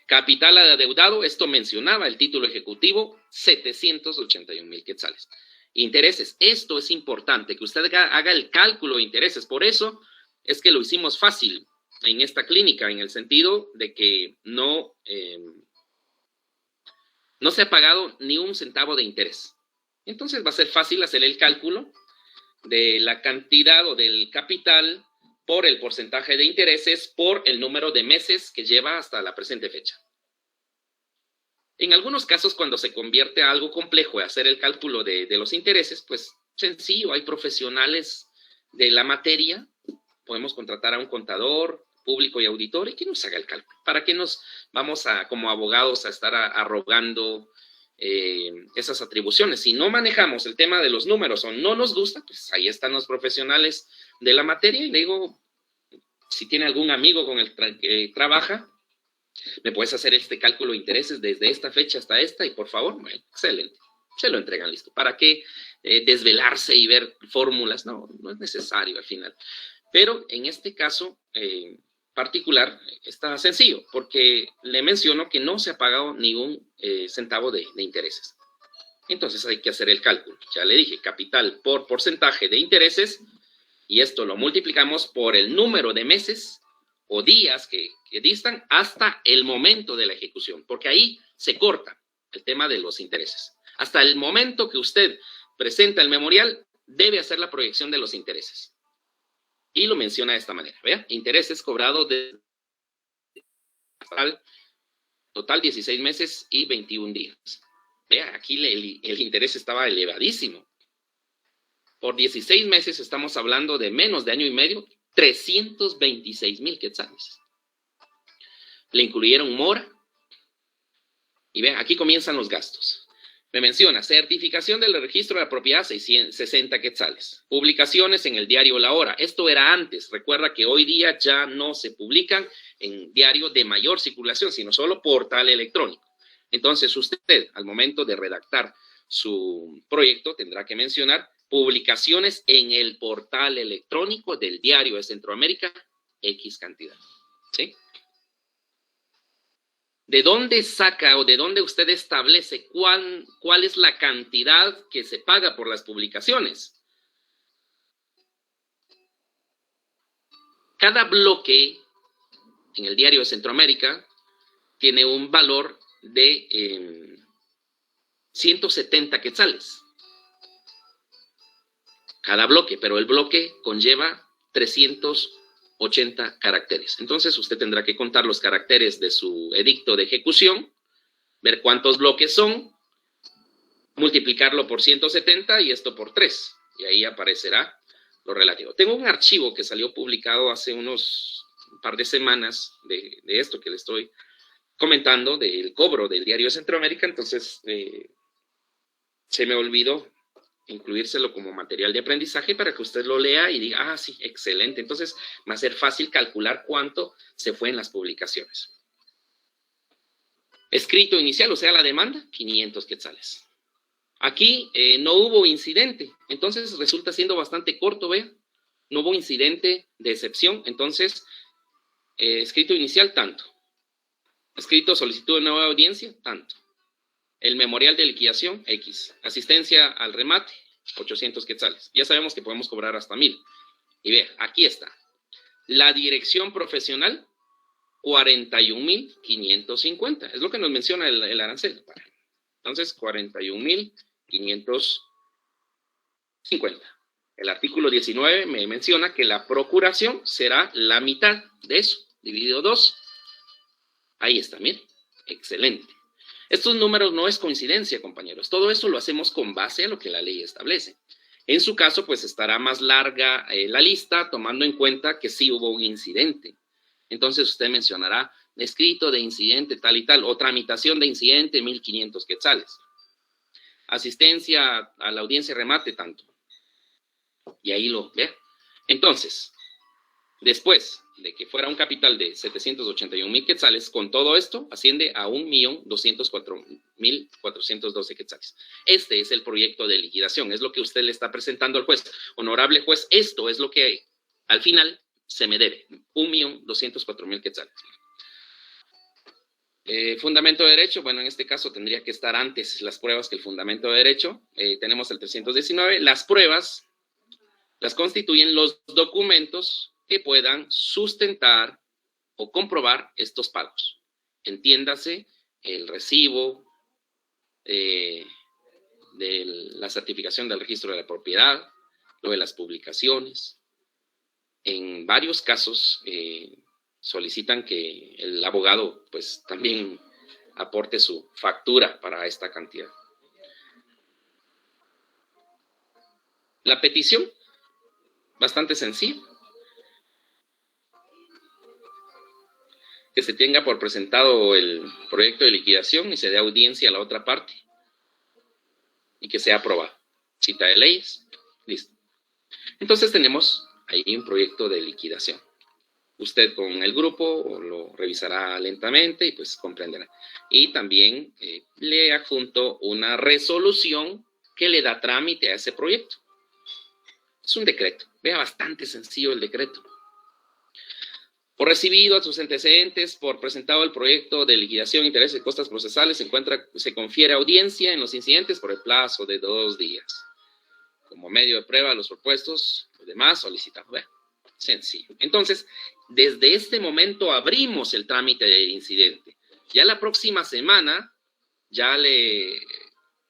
Capital adeudado, esto mencionaba el título ejecutivo, 781,000 quetzales. Intereses, esto es importante, que usted haga el cálculo de intereses. Por eso es que lo hicimos fácil en esta clínica, en el sentido de que no se ha pagado ni un centavo de interés. Entonces va a ser fácil hacer el cálculo de la cantidad o del capital por el porcentaje de intereses por el número de meses que lleva hasta la presente fecha. En algunos casos, cuando se convierte a algo complejo hacer el cálculo de los intereses, pues sencillo, hay profesionales de la materia, podemos contratar a un contador público y auditor y que nos haga el cálculo. ¿Para qué nos vamos como abogados a estar arrogando esas atribuciones? Si no manejamos el tema de los números o no nos gusta, pues ahí están los profesionales de la materia y le digo, si tiene algún amigo con el que trabaja, me puedes hacer este cálculo de intereses desde esta fecha hasta esta y por favor, bueno, excelente, se lo entregan listo. ¿Para qué desvelarse y ver fórmulas? No, no es necesario al final. Pero en este caso particular está sencillo, porque le menciono que no se ha pagado ningún centavo de intereses. Entonces hay que hacer el cálculo. Ya le dije, capital por porcentaje de intereses, y esto lo multiplicamos por el número de meses o días que distan hasta el momento de la ejecución, porque ahí se corta el tema de los intereses. Hasta el momento que usted presenta el memorial, debe hacer la proyección de los intereses. Y lo menciona de esta manera, ¿vea? Intereses cobrados de total 16 meses y 21 días. Vea, aquí el interés estaba elevadísimo. Por 16 meses estamos hablando de menos de año y medio, 326,000 quetzales. Le incluyeron mora. Y vean, aquí comienzan los gastos. Me menciona, certificación del registro de la propiedad, 60 quetzales. Publicaciones en el diario La Hora. Esto era antes. Recuerda que hoy día ya no se publican en diario de mayor circulación, sino solo portal electrónico. Entonces usted, al momento de redactar su proyecto, tendrá que mencionar publicaciones en el portal electrónico del Diario de Centroamérica, X cantidad. ¿Sí? ¿De dónde saca o de dónde usted establece cuál es la cantidad que se paga por las publicaciones? Cada bloque en el Diario de Centroamérica tiene un valor de 170 quetzales. Cada bloque, pero el bloque conlleva 380 caracteres. Entonces usted tendrá que contar los caracteres de su edicto de ejecución, ver cuántos bloques son, multiplicarlo por 170 y esto por 3. Y ahí aparecerá lo relativo. Tengo un archivo que salió publicado hace un par de semanas de esto que le estoy comentando, del cobro del Diario de Centroamérica, entonces se me olvidó incluírselo como material de aprendizaje para que usted lo lea y diga, ah, sí, excelente. Entonces va a ser fácil calcular cuánto se fue en las publicaciones. Escrito inicial, o sea, la demanda, 500 quetzales. Aquí no hubo incidente, entonces resulta siendo bastante corto, vea. No hubo incidente de excepción, entonces escrito inicial, tanto. Escrito solicitud de nueva audiencia, tanto. El memorial de liquidación, X. Asistencia al remate, 800 quetzales. Ya sabemos que podemos cobrar hasta 1,000. Y vea, aquí está. La dirección profesional, 41,550. Es lo que nos menciona el arancel. Entonces, 41,550. El artículo 19 me menciona que la procuración será la mitad de eso, dividido 2. Ahí está, miren. Excelente. Estos números no es coincidencia, compañeros. Todo eso lo hacemos con base a lo que la ley establece. En su caso, pues estará más larga la lista, tomando en cuenta que sí hubo un incidente. Entonces usted mencionará escrito de incidente tal y tal, o tramitación de incidente, 1,500 quetzales. Asistencia a la audiencia remate, tanto. Y ahí lo ve. Entonces, después de que fuera un capital de 781,000 quetzales, con todo esto asciende a 1,204,412 quetzales. Este es el proyecto de liquidación, es lo que usted le está presentando al juez. Honorable juez, esto es lo que al final se me debe, 1,204,000 quetzales. Fundamento de derecho, bueno, en este caso tendría que estar antes las pruebas que el fundamento de derecho. Tenemos el 319, las pruebas las constituyen los documentos que puedan sustentar o comprobar estos pagos. Entiéndase el recibo de la certificación del registro de la propiedad, lo de las publicaciones, en varios casos solicitan que el abogado pues también aporte su factura para esta cantidad. La petición, bastante sencilla. Que se tenga por presentado el proyecto de liquidación y se dé audiencia a la otra parte y que sea aprobado. Cita de leyes, listo. Entonces tenemos ahí un proyecto de liquidación. Usted con el grupo lo revisará lentamente y pues comprenderá. Y también le adjunto una resolución que le da trámite a ese proyecto. Es un decreto. Vea, bastante sencillo el decreto. Por recibido a sus antecedentes, por presentado el proyecto de liquidación, intereses y costas procesales, se confiere audiencia en los incidentes por el plazo de 2 días. Como medio de prueba, los propuestos, los demás solicitados. Bueno, sencillo. Entonces, desde este momento abrimos el trámite del incidente. Ya la próxima semana, ya le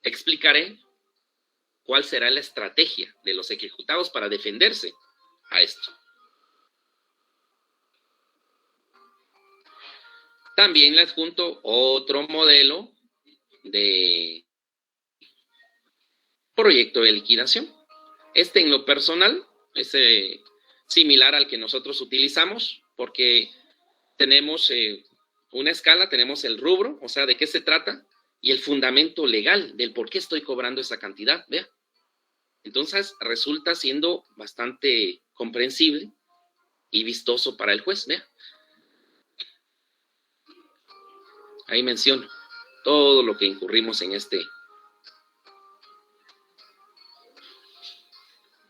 explicaré cuál será la estrategia de los ejecutados para defenderse a esto. También le adjunto otro modelo de proyecto de liquidación. Este en lo personal es similar al que nosotros utilizamos porque tenemos una escala, tenemos el rubro, o sea, de qué se trata, y el fundamento legal del por qué estoy cobrando esa cantidad, vea. Entonces resulta siendo bastante comprensible y vistoso para el juez, vea. Ahí menciono todo lo que incurrimos en este.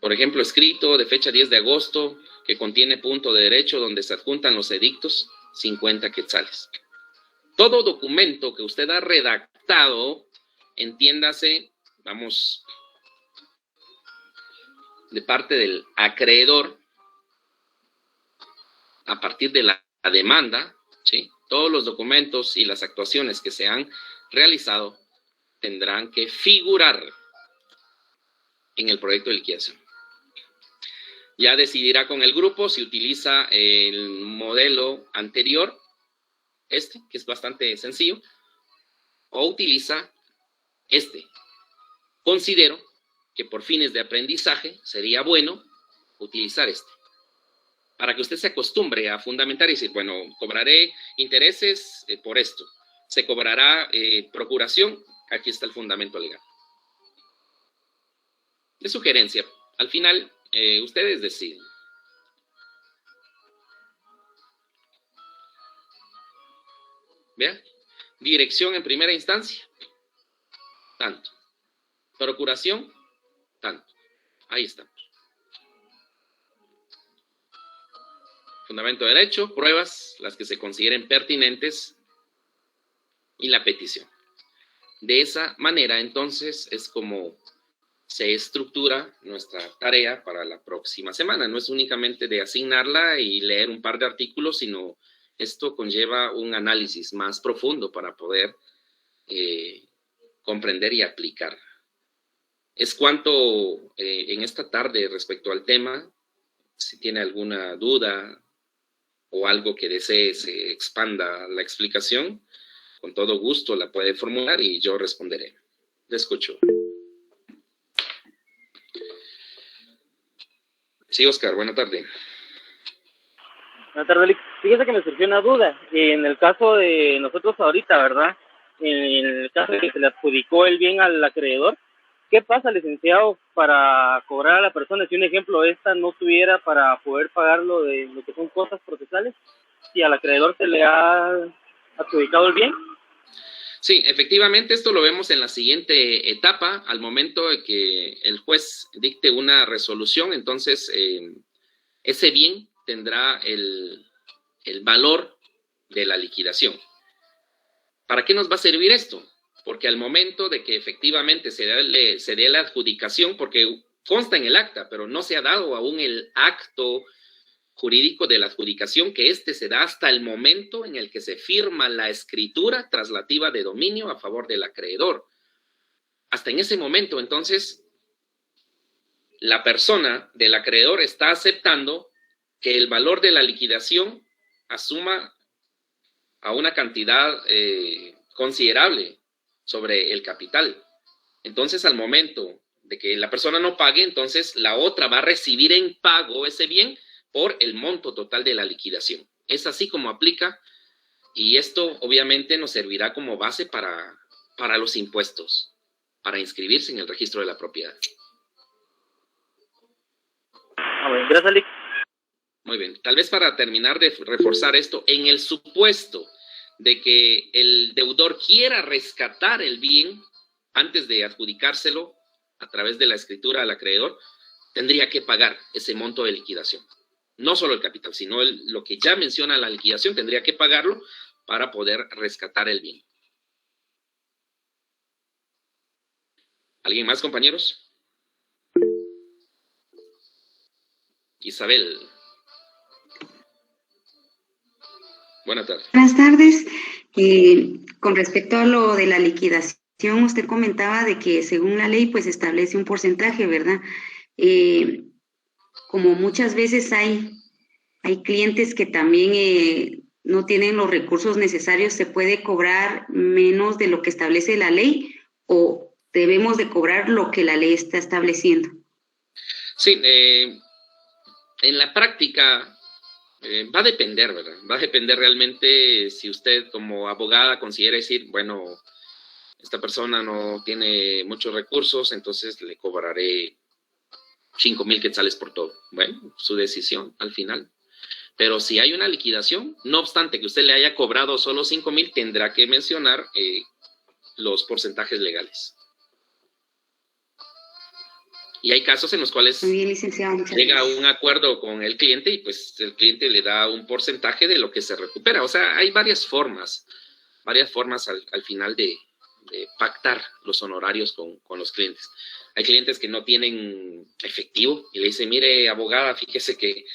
Por ejemplo, escrito de fecha 10 de agosto, que contiene punto de derecho donde se adjuntan los edictos, 50 quetzales. Todo documento que usted ha redactado, entiéndase, vamos, de parte del acreedor, a partir de la demanda, ¿sí? Todos los documentos y las actuaciones que se han realizado tendrán que figurar en el proyecto de liquidación. Ya decidirá con el grupo si utiliza el modelo anterior, que es bastante sencillo, o utiliza este. Considero que por fines de aprendizaje sería bueno utilizar este, para que usted se acostumbre a fundamentar y decir, bueno, cobraré intereses por esto, se cobrará procuración, aquí está el fundamento legal. De sugerencia, al final ustedes deciden. ¿Vea? Dirección en primera instancia, tanto. Procuración, tanto. Ahí estamos. Fundamento de derecho, pruebas, las que se consideren pertinentes, y la petición. De esa manera, entonces, es como se estructura nuestra tarea para la próxima semana. No es únicamente de asignarla y leer un par de artículos, sino esto conlleva un análisis más profundo para poder comprender y aplicar. Es cuanto en esta tarde respecto al tema. Si tiene alguna duda o algo que desee se expanda la explicación, con todo gusto la puede formular y yo responderé. Le escucho. Sí, Oscar, buena tarde. Buenas tardes, Alex. Fíjese que me surgió una duda. En el caso de nosotros ahorita, ¿verdad? En el caso de que se le adjudicó el bien al acreedor, ¿qué pasa, licenciado, para cobrar a la persona si un ejemplo esta no tuviera para poder pagar lo que son cosas procesales? Si al acreedor se le ha adjudicado el bien. Sí, efectivamente, esto lo vemos en la siguiente etapa. Al momento de que el juez dicte una resolución, entonces ese bien tendrá el valor de la liquidación. ¿Para qué nos va a servir esto? Porque al momento de que efectivamente se dé la adjudicación, porque consta en el acta, pero no se ha dado aún el acto jurídico de la adjudicación, que se da hasta el momento en el que se firma la escritura traslativa de dominio a favor del acreedor. Hasta en ese momento, entonces, la persona del acreedor está aceptando que el valor de la liquidación asuma a una cantidad considerable sobre el capital. Entonces, al momento de que la persona no pague, entonces la otra va a recibir en pago ese bien por el monto total de la liquidación. Es así como aplica, y esto obviamente nos servirá como base para los impuestos, para inscribirse en el registro de la propiedad. Gracias, Lick. Muy bien, tal vez para terminar de reforzar esto, en el supuesto de que el deudor quiera rescatar el bien antes de adjudicárselo a través de la escritura al acreedor, tendría que pagar ese monto de liquidación. No solo el capital, sino lo que ya menciona la liquidación, tendría que pagarlo para poder rescatar el bien. ¿Alguien más, compañeros? Isabel. Buenas tardes. Buenas tardes. Con respecto a lo de la liquidación, usted comentaba de que según la ley pues establece un porcentaje, ¿verdad? Como muchas veces hay clientes que también no tienen los recursos necesarios, ¿se puede cobrar menos de lo que establece la ley o debemos de cobrar lo que la ley está estableciendo? Sí, en la práctica va a depender, ¿verdad? Va a depender realmente si usted como abogada considera decir, bueno, esta persona no tiene muchos recursos, entonces le cobraré 5,000 quetzales por todo. Bueno, su decisión al final. Pero si hay una liquidación, no obstante que usted le haya cobrado solo 5,000, tendrá que mencionar los porcentajes legales. Y hay casos en los cuales Muy bien, licenciado, muchas llega a gracias. un acuerdo con el cliente y pues el cliente le da un porcentaje de lo que se recupera. O sea, hay varias formas al final de pactar los honorarios con los clientes. Hay clientes que no tienen efectivo y le dicen, mire, abogada, fíjese que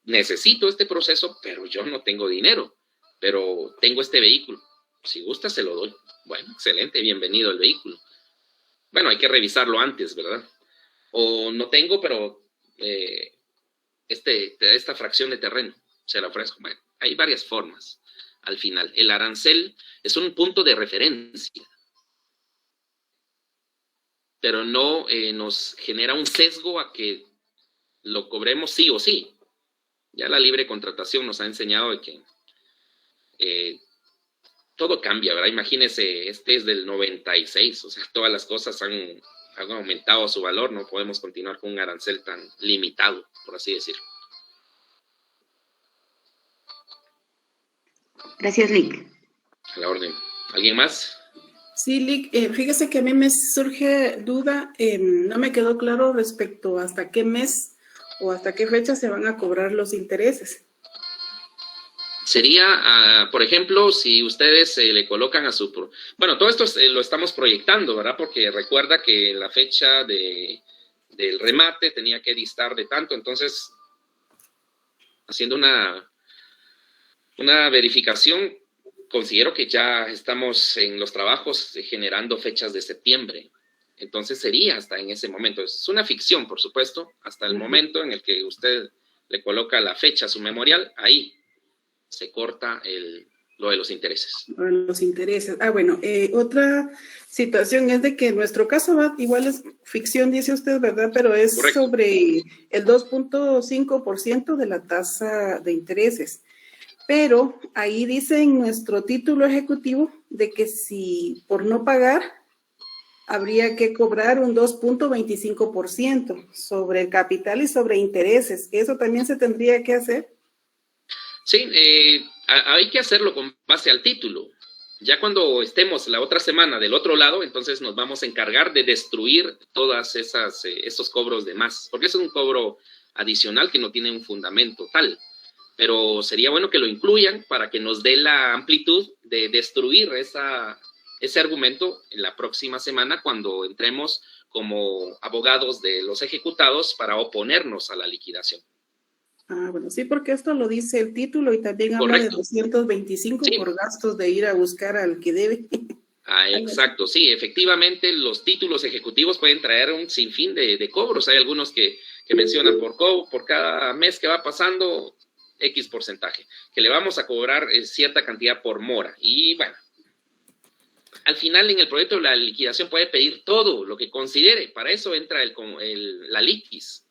necesito este proceso, pero yo no tengo dinero, pero tengo este vehículo. Si gusta, se lo doy. Bueno, excelente, bienvenido el vehículo. Bueno, hay que revisarlo antes, ¿verdad? O no tengo, pero esta fracción de terreno se la ofrezco. Bueno, hay varias formas al final. El arancel es un punto de referencia, pero no nos genera un sesgo a que lo cobremos sí o sí. Ya la libre contratación nos ha enseñado de que todo cambia, ¿verdad? Imagínense, este es del 96, o sea, todas las cosas han aumentado su valor, no podemos continuar con un arancel tan limitado, por así decirlo. Gracias, Lick. A la orden. ¿Alguien más? Sí, Lick, fíjese que a mí me surge duda, no me quedó claro respecto a hasta qué mes o hasta qué fecha se van a cobrar los intereses. Sería, por ejemplo, si ustedes le colocan a su... Bueno, todo esto lo estamos proyectando, ¿verdad? Porque recuerda que la fecha del remate tenía que distar de tanto, entonces, haciendo una verificación, considero que ya estamos en los trabajos generando fechas de septiembre. Entonces sería hasta en ese momento. Es una ficción, por supuesto, hasta el momento en el que usted le coloca la fecha a su memorial, ahí se corta lo de los intereses. Los intereses. Bueno, otra situación es de que en nuestro caso igual es ficción, dice usted, ¿verdad? Pero es correcto, sobre el 2.5% de la tasa de intereses. Pero ahí dice en nuestro título ejecutivo de que si por no pagar habría que cobrar un 2.25% sobre el capital y sobre intereses. ¿Eso también se tendría que hacer? Sí, hay que hacerlo con base al título. Ya cuando estemos la otra semana del otro lado, entonces nos vamos a encargar de destruir todas esos cobros de más, porque es un cobro adicional que no tiene un fundamento tal. Pero sería bueno que lo incluyan para que nos dé la amplitud de destruir ese argumento en la próxima semana cuando entremos como abogados de los ejecutados para oponernos a la liquidación. Bueno, sí, porque esto lo dice el título y también habla de 225 sí, por gastos de ir a buscar al que debe. Exacto, sí, efectivamente los títulos ejecutivos pueden traer un sinfín de cobros. Hay algunos que que mencionan por cada mes que va pasando, X porcentaje, que le vamos a cobrar cierta cantidad por mora. Y bueno, al final en el proyecto de la liquidación puede pedir todo lo que considere. Para eso entra la liquis.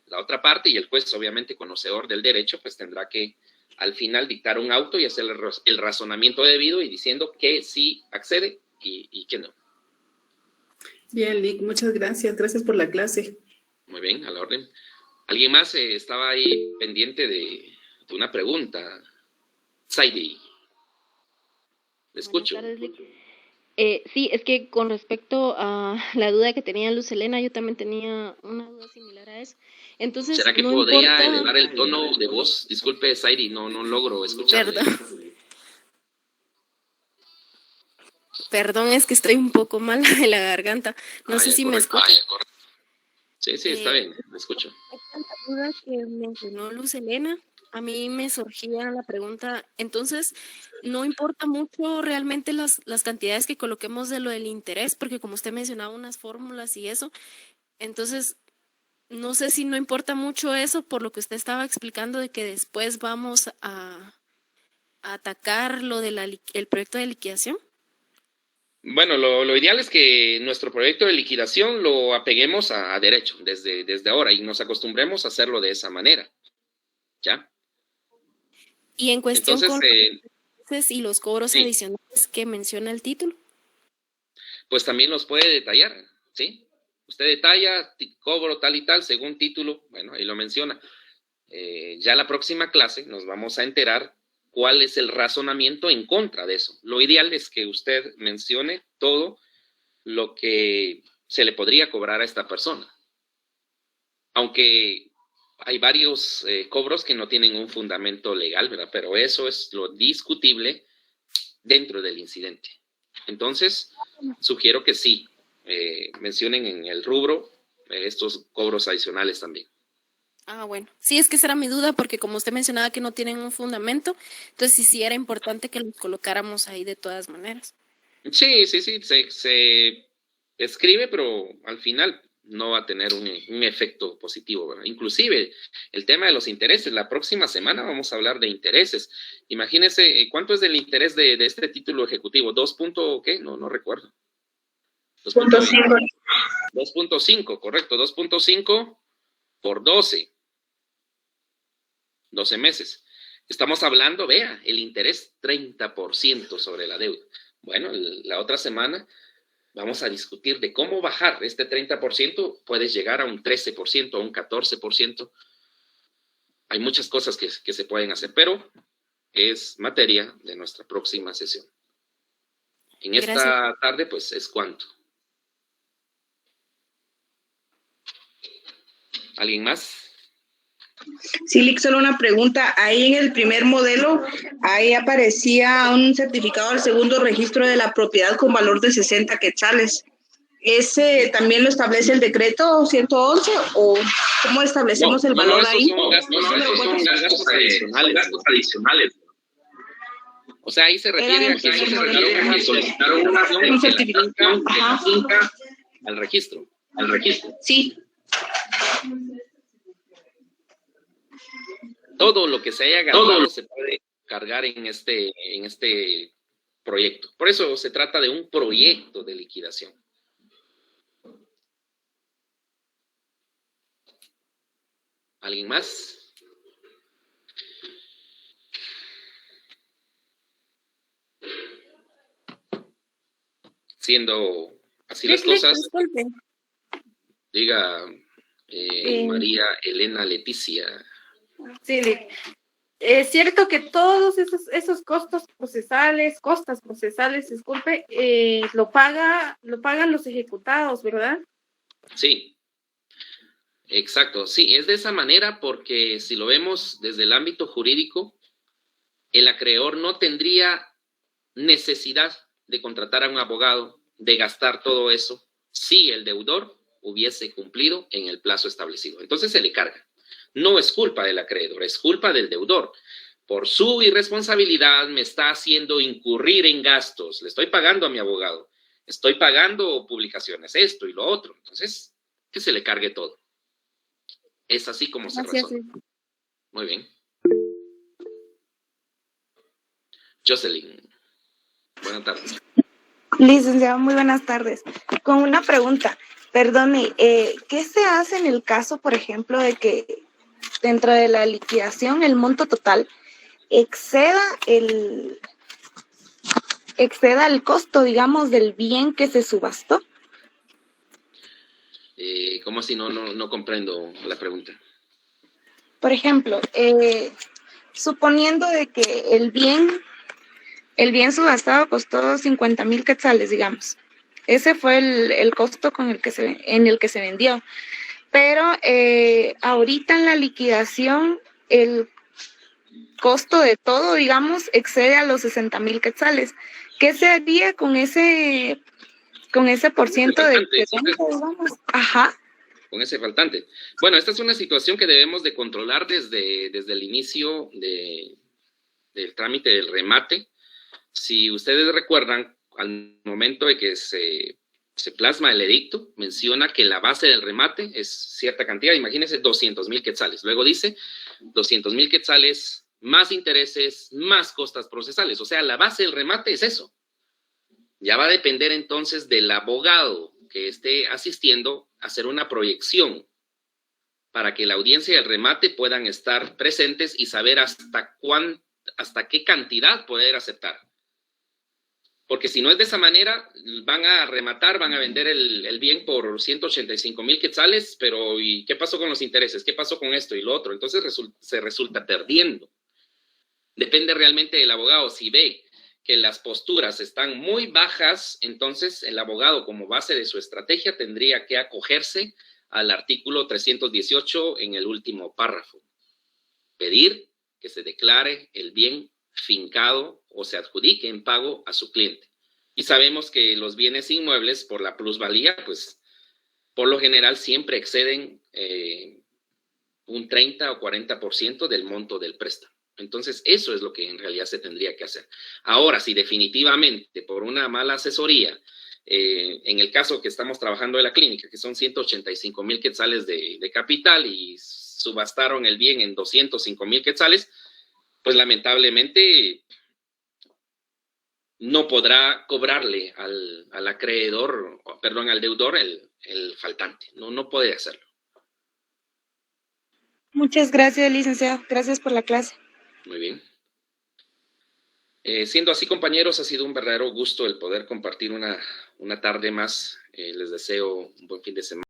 La otra parte, y el juez, obviamente conocedor del derecho, pues tendrá que al final dictar un auto y hacer el razonamiento debido y diciendo que sí accede y que no. Bien, Lick, muchas gracias. Gracias por la clase. Muy bien, a la orden. ¿Alguien más estaba ahí pendiente de una pregunta? Saidi. Le escucho. Buenas tardes, Lick. Sí, es que con respecto a la duda que tenía Luz Helena, yo también tenía una duda similar a eso. Entonces, ¿será que no podría importa... elevar el tono de voz? Disculpe, Saidi, no logro escuchar. Perdón, es que estoy un poco mala de la garganta. No sé si me escucha. Sí, está bien, me escucho. La duda que mencionó Luz Helena, a mí me surgía la pregunta, entonces, no importa mucho realmente las cantidades que coloquemos de lo del interés, porque como usted mencionaba unas fórmulas y eso, entonces, no sé si no importa mucho eso por lo que usted estaba explicando de que después vamos a atacar lo de el proyecto de liquidación. Bueno, lo ideal es que nuestro proyecto de liquidación lo apeguemos a derecho desde ahora y nos acostumbremos a hacerlo de esa manera. ¿Ya? Y en cuestión entonces, con y los cobros adicionales que menciona el título. Pues también los puede detallar, ¿sí? Usted detalla, cobro tal y tal, según título, bueno, ahí lo menciona. Ya la próxima clase nos vamos a enterar cuál es el razonamiento en contra de eso. Lo ideal es que usted mencione todo lo que se le podría cobrar a esta persona. Aunque hay varios cobros que no tienen un fundamento legal, ¿verdad? Pero eso es lo discutible dentro del incidente. Entonces, sugiero que sí, mencionen en el rubro estos cobros adicionales también. Ah, bueno. Sí, es que esa era mi duda, porque como usted mencionaba que no tienen un fundamento, entonces sí era importante que los colocáramos ahí de todas maneras. Sí, se escribe, pero al final no va a tener un efecto positivo, ¿verdad? Inclusive, el tema de los intereses, la próxima semana vamos a hablar de intereses. Imagínense, ¿cuánto es del interés de este título ejecutivo? ¿2 qué? No recuerdo. 2.5. 2.5, correcto, 2.5 por 12 meses. Estamos hablando, vea, el interés 30% sobre la deuda. Bueno, la otra semana vamos a discutir de cómo bajar este 30%, puedes llegar a un 13%, a un 14%. Hay muchas cosas que se pueden hacer, pero es materia de nuestra próxima sesión. En esta tarde, pues, es cuánto. ¿Alguien más? Sí, Lick, solo una pregunta. Ahí en el primer modelo, ahí aparecía un certificado del segundo registro de la propiedad con valor de 60 quetzales. ¿Ese también lo establece el decreto 111 o cómo establecemos el valor ahí? Son gastos adicionales. O sea, ahí se refiere a que solicitaron un certificado al registro. Sí. Todo lo que se haya gastado se puede cargar en este proyecto. Por eso se trata de un proyecto de liquidación. ¿Alguien más? Siendo así las cosas, diga María Elena Leticia. Sí, es cierto que todos esos costas procesales, disculpe, lo pagan los ejecutados, ¿verdad? Sí, exacto. Sí, es de esa manera porque si lo vemos desde el ámbito jurídico, el acreedor no tendría necesidad de contratar a un abogado, de gastar todo eso, si el deudor hubiese cumplido en el plazo establecido. Entonces se le carga. No es culpa del acreedor, es culpa del deudor. Por su irresponsabilidad me está haciendo incurrir en gastos. Le estoy pagando a mi abogado. Estoy pagando publicaciones, esto y lo otro. Entonces, que se le cargue todo. Es así como se Gracias. resuelve. Muy bien. Jocelyn, buenas tardes. Licenciado, muy buenas tardes. Con una pregunta, perdone, ¿qué se hace en el caso, por ejemplo, de que dentro de la liquidación el monto total exceda el costo, digamos, del bien que se subastó? ¿Cómo así? No comprendo la pregunta. Por ejemplo, suponiendo de que el bien subastado costó 50,000 quetzales, digamos. Ese fue el costo en el que se vendió. Pero ahorita en la liquidación, el costo de todo, digamos, excede a los 60,000 quetzales. ¿Qué se haría con ese porciento de excedente, digamos? Ajá. Con ese faltante. Bueno, esta es una situación que debemos de controlar desde el inicio del trámite del remate. Si ustedes recuerdan, al momento de que se plasma el edicto, menciona que la base del remate es cierta cantidad, imagínense 200,000 quetzales. Luego dice 200,000 quetzales más intereses, más costas procesales. O sea, la base del remate es eso. Ya va a depender entonces del abogado que esté asistiendo a hacer una proyección para que la audiencia y el remate puedan estar presentes y saber hasta qué cantidad poder aceptar. Porque si no es de esa manera, van a rematar, van a vender el bien por 185,000 quetzales, pero ¿y qué pasó con los intereses? ¿Qué pasó con esto y lo otro? Entonces se resulta perdiendo. Depende realmente del abogado. Si ve que las posturas están muy bajas, entonces el abogado, como base de su estrategia, tendría que acogerse al artículo 318 en el último párrafo. Pedir que se declare el bien fincado o se adjudique en pago a su cliente. Y sabemos que los bienes inmuebles, por la plusvalía, pues por lo general siempre exceden un 30 o 40% del monto del préstamo. Entonces, eso es lo que en realidad se tendría que hacer. Ahora, si definitivamente por una mala asesoría, en el caso que estamos trabajando de la clínica, que son 185,000 quetzales de capital y subastaron el bien en 205,000 quetzales, pues lamentablemente no podrá cobrarle al acreedor, perdón, al deudor el faltante. No puede hacerlo. Muchas gracias, licenciado. Gracias por la clase. Muy bien. Siendo así, compañeros, ha sido un verdadero gusto el poder compartir una tarde más. Les deseo un buen fin de semana.